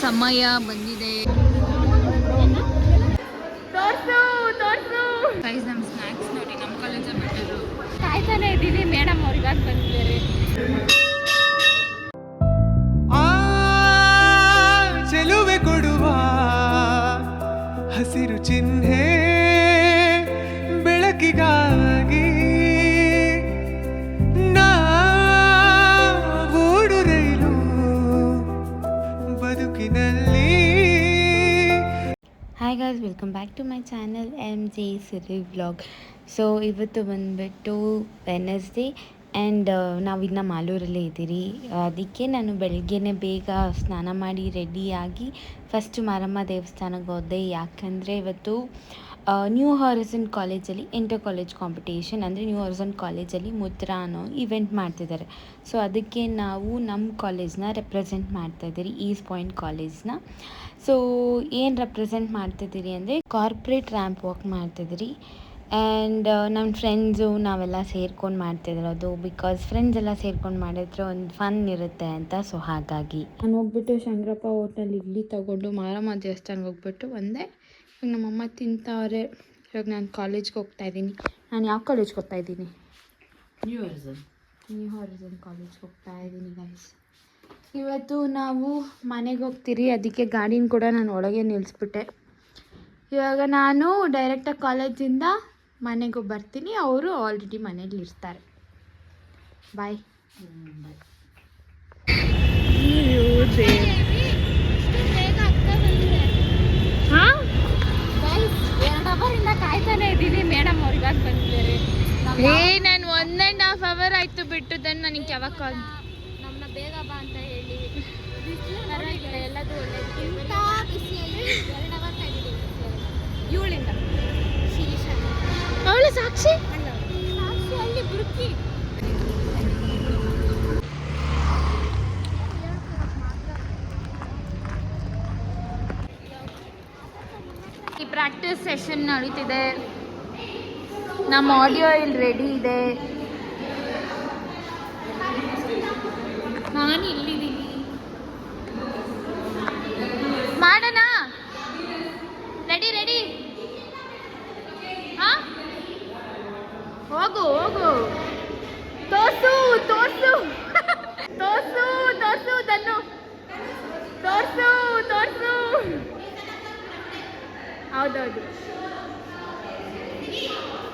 ಸಮಯ ಬಂದಿದೆ. ಗೈಸ್ ನಮ್ಮ ಸ್ನ್ಯಾಕ್ಸ್ ನೋಡಿ, ನಮ್ಮ ಕಾಲೇಜ ಬೆಟರು. ಕಾಯ್ತಾನೆ ಇದ್ದೀವಿ, ಮೇಡಮ್ ಅವ್ರು ಇವಾಗ ಬಂದಿದ್ದಾರೆ. ಚೆಲುವೆ ಕೊಡುವ ಹಸಿರು ಚಿಹ್ನೆ ಬೆಳಕಿಗಾಗಿ ನಾವೂಡು ರೈಲು ಬದುಕಿನಲ್ಲಿ. Hi guys, welcome back to my channel MJ Siri vlog. So ಇವತ್ತು ಬಂದುಬಿಟ್ಟು ವೆನಸ್ಡೇ ಆ್ಯಂಡ್ ನಾವಿನ್ನು ಮಾಲೂರಲ್ಲೇ ಇದ್ದೀರಿ. ಅದಕ್ಕೆ ನಾನು ಬೆಳಗ್ಗೆನೇ ಬೇಗ ಸ್ನಾನ ಮಾಡಿ ರೆಡಿಯಾಗಿ ಫಸ್ಟು ಮಾರಮ್ಮ ದೇವಸ್ಥಾನಕ್ಕೆ ಹೋದೆ. ಯಾಕಂದರೆ ಇವತ್ತು ನ್ಯೂ ಹಾರಿಝನ್ ಕಾಲೇಜಲ್ಲಿ ಇಂಟರ್ ಕಾಲೇಜ್ ಕಾಂಪಿಟೇಷನ್, ಅಂದರೆ ನ್ಯೂ ಹಾರಿಝನ್ ಕಾಲೇಜಲ್ಲಿ ಮುದ್ರಾ ಅನ್ನೋ ಇವೆಂಟ್ ಮಾಡ್ತಿದ್ದಾರೆ. ಸೊ ಅದಕ್ಕೆ ನಾವು ನಮ್ಮ ಕಾಲೇಜ್ನ ರೆಪ್ರೆಸೆಂಟ್ ಮಾಡ್ತಾಯಿದ್ದೀರಿ, ಈಸ್ಟ್ ಪಾಯಿಂಟ್ ಕಾಲೇಜ್ನ. ಸೊ ಏನು ರೆಪ್ರೆಸೆಂಟ್ ಮಾಡ್ತಿದ್ದೀರಿ ಅಂದರೆ ಕಾರ್ಪೊರೇಟ್ ರ್ಯಾಂಪ್ ವಾಕ್ ಮಾಡ್ತಿದ್ದೀರಿ. ಆ್ಯಂಡ್ ನಮ್ಮ ಫ್ರೆಂಡ್ಸು ನಾವೆಲ್ಲ ಸೇರ್ಕೊಂಡು ಮಾಡ್ತಿರೋದು, ಬಿಕಾಸ್ ಫ್ರೆಂಡ್ಸ್ ಎಲ್ಲ ಸೇರ್ಕೊಂಡು ಮಾಡಿದ್ರೆ ಒಂದು ಫನ್ ಇರುತ್ತೆ ಅಂತ. ಸೊ ಹಾಗಾಗಿ ನಾನು ಹೋಗ್ಬಿಟ್ಟು ಶಂಕರಪ್ಪ ಹೋಟೆಲ್ ಇಡ್ಲಿ ತೊಗೊಂಡು ಮಾರಮ್ಮ ದೇವಸ್ಥಾನಕ್ಕೆ ಹೋಗ್ಬಿಟ್ಟು ಒಂದೇ. ಇವಾಗ ನಮ್ಮಮ್ಮ ತಿಂತವ್ರೆ. ಇವಾಗ ನಾನು ಕಾಲೇಜ್ಗೆ ಹೋಗ್ತಾಯಿದ್ದೀನಿ. ನಾನು ಯಾವ ಕಾಲೇಜ್ಗೆ ಹೋಗ್ತಾಯಿದ್ದೀನಿ? ನ್ಯೂ ಹಾರಿಝನ್ ಕಾಲೇಜ್ಗೆ ಹೋಗ್ತಾಯಿದ್ದೀನಿ ಗೈಸ್. ಇವತ್ತು ನಾವು ಮನೆಗೆ ಹೋಗ್ತೀರಿ, ಅದಕ್ಕೆ ಗಾಡಿನ ಕೂಡ ನಾನು ಒಳಗೆ ನಿಲ್ಲಿಸ್ಬಿಟ್ಟೆ. ಇವಾಗ ನಾನು ಡೈರೆಕ್ಟಾಗಿ ಕಾಲೇಜಿಂದ ಮನೆಗೆ ಬರ್ತೀನಿ, ಅವರು ಆಲ್ರೆಡಿ ಮನೇಲಿ ಇರ್ತಾರೆ. ಬಾಯ್. ಹಾಂ 2 ಅವರಿಂದ ಕಾಯ್ತಾನೆ ಇದ್ದೀವಿ, ಮೇಡಮ್ ಅವ್ರು ಇವಾಗ ಬಂದಿದ್ದಾರೆ. ನಾನು 1.5 hour ಆಯಿತು ಬಿಟ್ಟು ನನಗೆ ಯಾವಾಗ ಕಾಲ್ ನಮ್ಮನ್ನ ಬೇಗ ಬಾ ಅಂತ ಹೇಳಿ. ಪರವಾಗಿಲ್ಲ, ಎಲ್ಲದೂ ಒಳ್ಳೆಯದು. 2 ಅವರ್ ಕಾಯ್ದಿದ್ದೀವಿ ಇವಳಿಂದ. ಶಿರೀಷ ಅವಳು ಸಾಕ್ಷಿ ಅಲ್ಲಿ ಬುರ್ಕಿ. ಈ ಪ್ರಾಕ್ಟೀಸ್ ಸೆಷನ್ ನಡೀತಿದೆ. ನಮ್ಮ ಆಡಿಯೋ ಇಲ್ಲಿ ರೆಡಿ ಇದೆ. ನಾನು ಇಲ್ಲಿದ್ದೀನಿ. ಮಾಡೋಣ. Ready ready. ಹಾಂ, ಹೋಗು ಹೋಗು. ತೋರ್ಸು ತೋರ್ಸು ತೋರ್ಸು ತೋರ್ಸು ತನ್ನು ತೋರ್ಸು ತೋರ್ಸು. ಹೌದೌದು,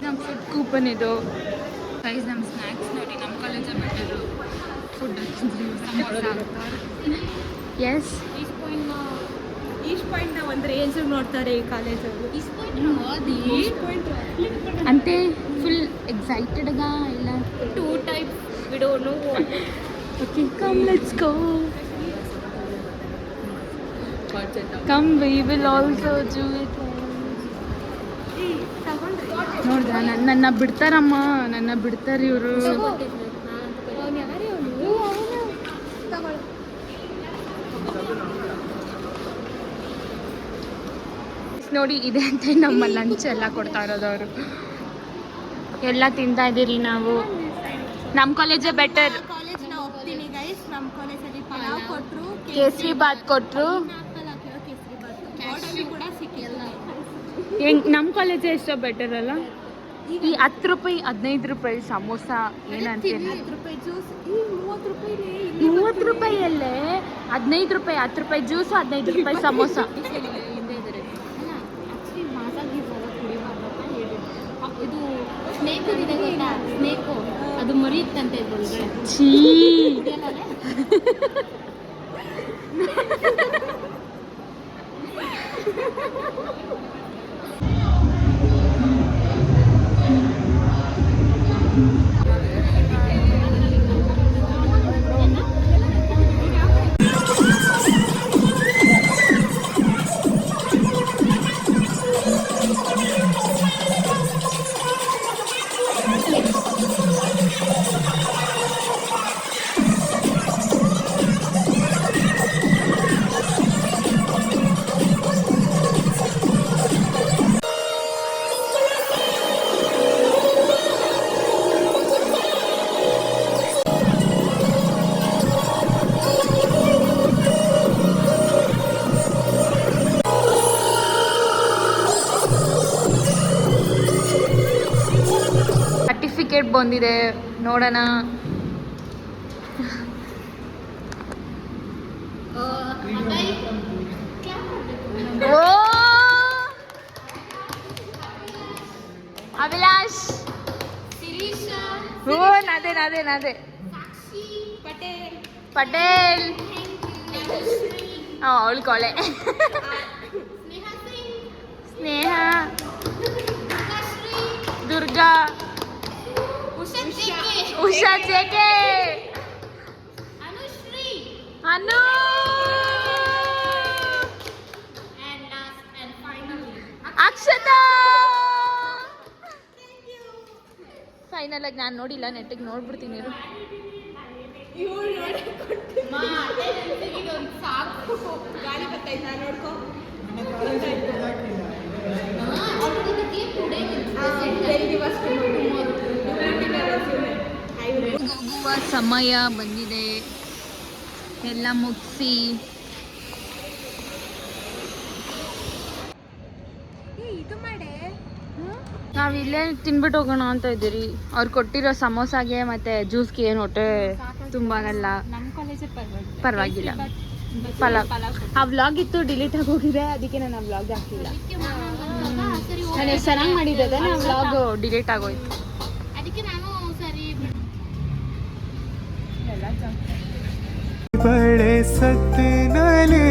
ನಮ್ಮ ಫುಡ್ ಕೂಪನ್ ಇದು ಗೈಸ್. ನಮ್ಮ ಸ್ನ್ಯಾಕ್ಸ್ ನೋಡಿ, ನಮ್ಮ ಕಾಲೇಜ ಬೆಟರು. ಫುಡ್ ಎಸ್, ಈಸ್ಟ್ ಪಾಯಿಂಟ್ನ ಒಂದು ರೇಂಜ್ ನೋಡ್ತಾರೆ ಈ ಕಾಲೇಜವರು. ಅಂತೆ ಫುಲ್ ಎಕ್ಸೈಟೆಡ್ಗ ಇಲ್ಲ. 2 types we don't know what. Okay, come, let's go. Come, we will also do it. ನೋಡ್ದ, ನನ್ನ ಬಿಡ್ತಾರಮ್ಮ, ನನ್ನ ಬಿಡ್ತಾರೆ ಇವರು. ನೋಡಿ, ಇದೆ ಅಂತ ನಮ್ಮ ಲಂಚ್ ಎಲ್ಲ ಕೊಡ್ತಾ ಇರೋದು ಅವರು. ಎಲ್ಲ ತಿಂತಾ ಇದ್ದೀರಿ ನಾವು. ನಮ್ಮ ಕಾಲೇಜೇ ಬೆಟರ್. ಕಾಲೇಜ್ ನಾವು ಹೋಗ್ತೀನಿ ಗೈಸ್. ನಮ್ಮ ಕಾಲೇಜಲ್ಲಿ ಪಲಾವ್ ಕೊಟ್ಟರು, ಕೇಸರಿ ಬಾತ್ ಕೊಟ್ಟರು. ಕೇಸರಿ ಬಾತ್ ಕೂಡ ಸಿಕ್ಕಿಲ್ಲ. ನಮ್ಮ ಕಾಲೇಜೇ ಎಷ್ಟೋ ಬೆಟರ್ ಅಲ್ಲ. ಈ 10 ರೂಪಾಯಿ 15 ರೂಪಾಯಿ ಸಮೋಸ ಏನಂತೀನಿ. 10 ರೂಪಾಯಿ ಜ್ಯೂಸ್, 30 ರೂಪಾಯಿ. 30 ರೂಪಾಯಿಯಲ್ಲೇ 15 ರೂಪಾಯಿ, 10 ರೂಪಾಯಿ ಜ್ಯೂಸು, 15 ರೂಪಾಯಿ ಸಮೋಸ. ಇದು ಸ್ನೇಕು ಇದೆ ಗೊತ್ತಾ? ಸ್ನೇಕು ಅದು ಮರಿಯುತ್ತಂತೆ ಇದ್ರೊಳಗಡೆ. ಛೀ, ಅಂದಿದೆ, ನೋಡೋಣ. ಓ ಅಭಿಲಾಷ್, ಓ ನಾದೆ ಪಟೇಲ್, ಅವಳು ಕೊಳೆ. ಸ್ನೇಹ, ದುರ್ಗಾ, ಉಷಾ ಜೆಕೆ, ಅನು, ಅಕ್ಷತಾ. ಫೈನಲ್ ಆಗಿ ನಾನು ನೋಡಿಲ್ಲ, ನೆಟ್ಟಿಗೆ ನೋಡ್ಬಿಡ್ತೀನಿ ಇರು. ಹೋಗುವ ಸಮಯ ಬಂದಿದೆ, ಎಲ್ಲ ಮುಗಿಸಿ ನಾವಿಲ್ಲೇ ತಿನ್ಬಿಟ್ಟು ಹೋಗೋಣ ಅಂತ ಇದ್ದೀರಿ. ಅವ್ರು ಕೊಟ್ಟಿರೋ ಸಮೋಸಾಗೆ ಮತ್ತೆ ಜ್ಯೂಸ್ಗೆ ಏನು ಹೊಟ್ಟೆ ತುಂಬ ಆಗಲ್ಲ. ನಮ್ಮ ಕಾಲೇಜೇ ಪರವಾಗಿಲ್ಲ. ಪಲಾವ್ ಆ ವ್ಲಾಗ್ ಇತ್ತು, ಡಿಲೀಟ್ ಆಗಿ ಹೋಗಿದೆ, ಅದಕ್ಕೆ ನಾನು ಆ ವ್ಲಾಗ್ ಹಾಕಿಲ್ಲ. ನಾನು ಎಷ್ಟು ಚೆನ್ನಾಗಿ ಮಾಡಿದ್ದೆ, ಆ ವ್ಲಾಗ್ ಡಿಲೀಟ್ ಆಗೋಯ್ತು. ಅದಕ್ಕೆ ನಾನು ಸರಿ ಬಳೆ ಸತ್ತಿನಲೇ